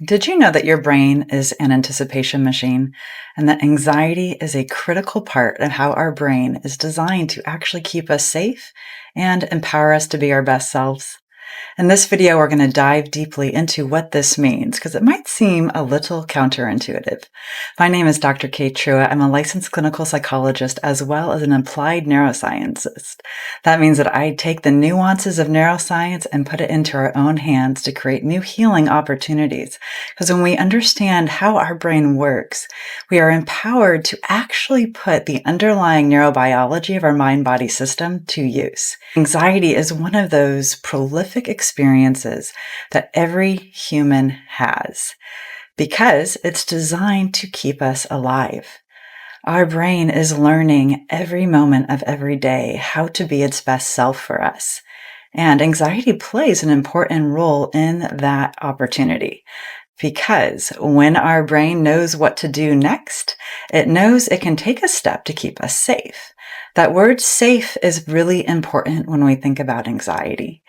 Did you know that your brain is an anticipation machine and that anxiety is a critical part of how our brain is designed to actually keep us safe and empower us to be our best selves? In this video, we're going to dive deeply into what this means because it might seem a little counterintuitive. My name is Dr. Kate Truitt. I'm a licensed clinical psychologist as well as an applied neuroscientist. That means that I take the nuances of neuroscience and put it into our own hands to create new healing opportunities. Because when we understand how our brain works, we are empowered to actually put the underlying neurobiology of our mind-body system to use. Anxiety is one of those prolific experiences that every human has because it's designed to keep us alive. Our brain is learning every moment of every day how to be its best self for us. And anxiety plays an important role in that opportunity. Because when our brain knows what to do next, it knows it can take a step to keep us safe. That word safe is really important when we think about anxiety,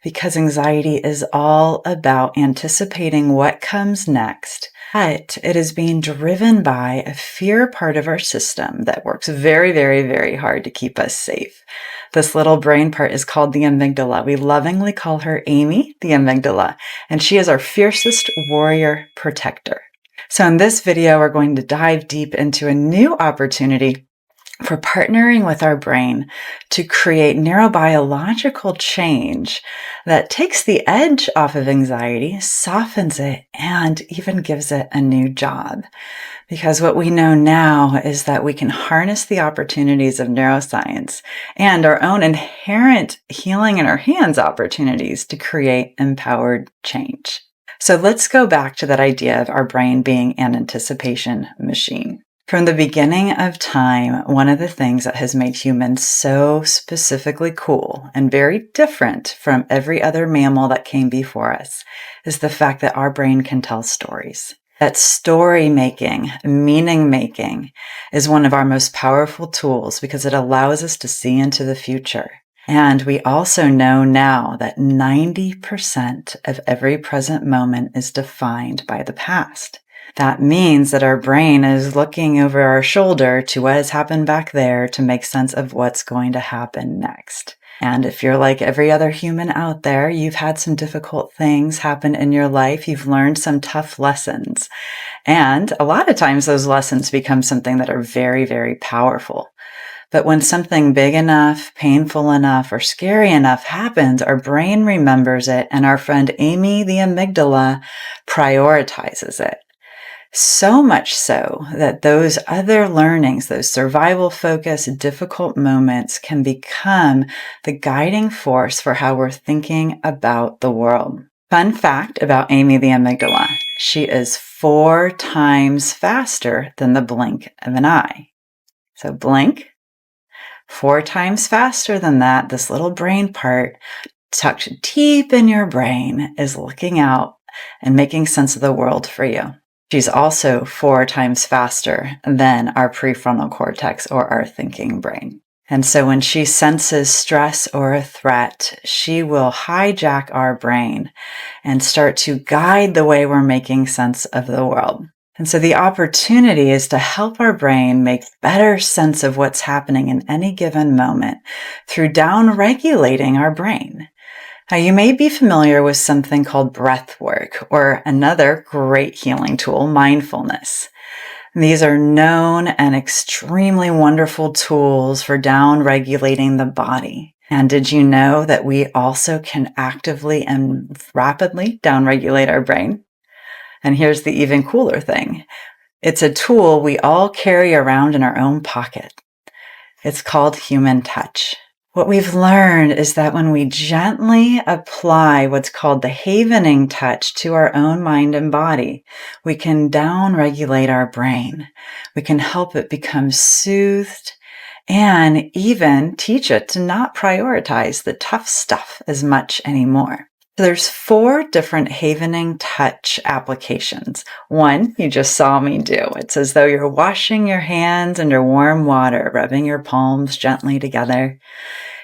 because anxiety is all about anticipating what comes next, but it is being driven by a fear part of our system that works very, very, very hard to keep us safe. This little brain part is called the amygdala. We lovingly call her Amy, the amygdala, and she is our fiercest warrior protector. So in this video, we're going to dive deep into a new opportunity for partnering with our brain to create neurobiological change that takes the edge off of anxiety, softens it, and even gives it a new job. Because what we know now is that we can harness the opportunities of neuroscience and our own inherent healing in our hands opportunities to create empowered change. So let's go back to that idea of our brain being an anticipation machine. From the beginning of time, one of the things that has made humans so specifically cool and very different from every other mammal that came before us is the fact that our brain can tell stories. That story making, meaning making, is one of our most powerful tools because it allows us to see into the future. And we also know now that 90% of every present moment is defined by the past. That means that our brain is looking over our shoulder to what has happened back there to make sense of what's going to happen next. And if you're like every other human out there, you've had some difficult things happen in your life. You've learned some tough lessons. And a lot of times those lessons become something that are very, very powerful. But when something big enough, painful enough, or scary enough happens, our brain remembers it, and our friend Amy, the amygdala, prioritizes it. So much so that those other learnings, those survival-focused, difficult moments can become the guiding force for how we're thinking about the world. Fun fact about Amy the amygdala, she is 4 times faster than the blink of an eye. So blink, 4 times faster than that, this little brain part tucked deep in your brain is looking out and making sense of the world for you. She's also 4 times faster than our prefrontal cortex or our thinking brain. And so when she senses stress or a threat, she will hijack our brain and start to guide the way we're making sense of the world. And so the opportunity is to help our brain make better sense of what's happening in any given moment through down-regulating our brain. Now, you may be familiar with something called breath work or another great healing tool, mindfulness. These are known and extremely wonderful tools for down-regulating the body. And did you know that we also can actively and rapidly down-regulate our brain? And here's the even cooler thing. It's a tool we all carry around in our own pocket. It's called human touch. What we've learned is that when we gently apply what's called the havening touch to our own mind and body, we can down-regulate our brain. We can help it become soothed and even teach it to not prioritize the tough stuff as much anymore. So there's 4 different havening touch applications. One, you just saw me do. It's as though you're washing your hands under warm water, rubbing your palms gently together.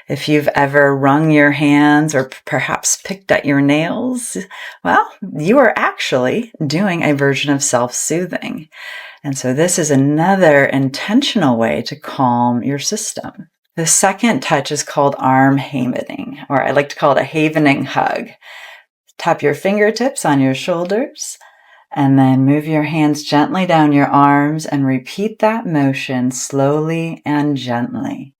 If you've ever wrung your hands or perhaps picked at your nails, well, you are actually doing a version of self-soothing. And so this is another intentional way to calm your system. The second touch is called arm havening, or I like to call it a havening hug. Tap your fingertips on your shoulders and then move your hands gently down your arms and repeat that motion slowly and gently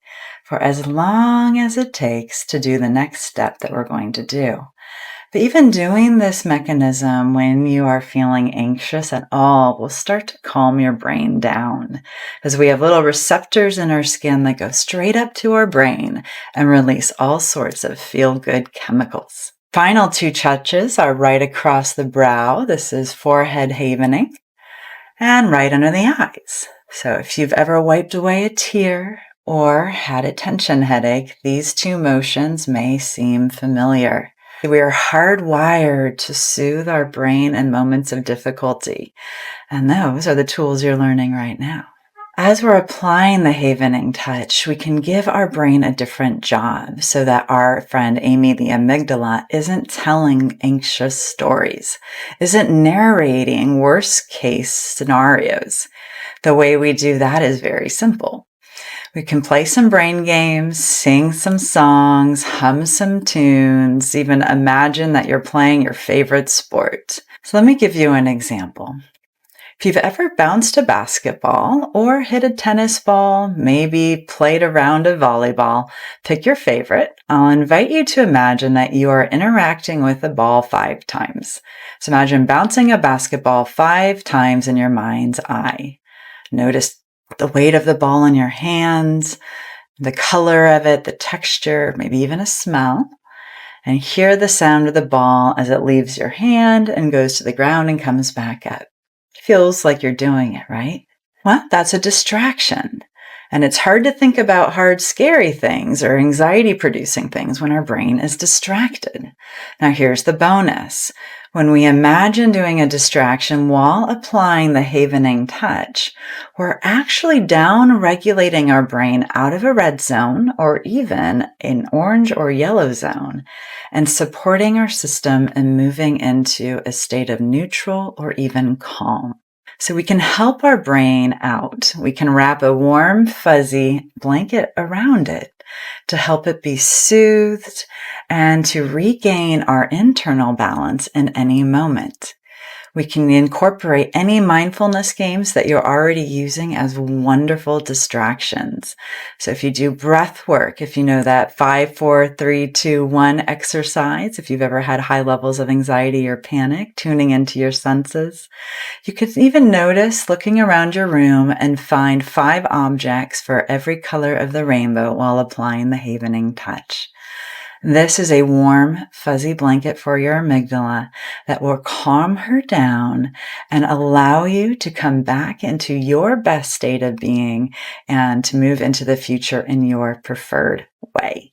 for as long as it takes to do the next step that we're going to do. But even doing this mechanism when you are feeling anxious at all will start to calm your brain down, because we have little receptors in our skin that go straight up to our brain and release all sorts of feel-good chemicals. Final two touches are right across the brow. This is forehead havening, and right under the eyes. So if you've ever wiped away a tear or had a tension headache, these two motions may seem familiar. We are hardwired to soothe our brain in moments of difficulty, and those are the tools you're learning right now. As we're applying the havening touch, we can give our brain a different job so that our friend Amy, the amygdala, isn't telling anxious stories, isn't narrating worst-case scenarios. The way we do that is very simple. We can play some brain games, sing some songs, hum some tunes, even imagine that you're playing your favorite sport. So let me give you an example. If you've ever bounced a basketball or hit a tennis ball, maybe played a round of volleyball, pick your favorite. I'll invite you to imagine that you are interacting with the ball 5 times. So imagine bouncing a basketball 5 times in your mind's eye. Notice the weight of the ball in your hands, the color of it, the texture, maybe even a smell, and hear the sound of the ball as it leaves your hand and goes to the ground and comes back up. It feels like you're doing it, right? Well, that's a distraction. And it's hard to think about hard, scary things or anxiety-producing things when our brain is distracted. Now, here's the bonus. When we imagine doing a distraction while applying the havening touch, we're actually down-regulating our brain out of a red zone or even an orange or yellow zone and supporting our system and moving into a state of neutral or even calm. So we can help our brain out. We can wrap a warm, fuzzy blanket around it to help it be soothed and to regain our internal balance in any moment. We can incorporate any mindfulness games that you're already using as wonderful distractions. So if you do breath work, if you know that 5, 4, 3, 2, 1 exercise, if you've ever had high levels of anxiety or panic, tuning into your senses, you could even notice looking around your room and find 5 objects for every color of the rainbow while applying the havening touch. This is a warm, fuzzy blanket for your amygdala that will calm her down and allow you to come back into your best state of being and to move into the future in your preferred way.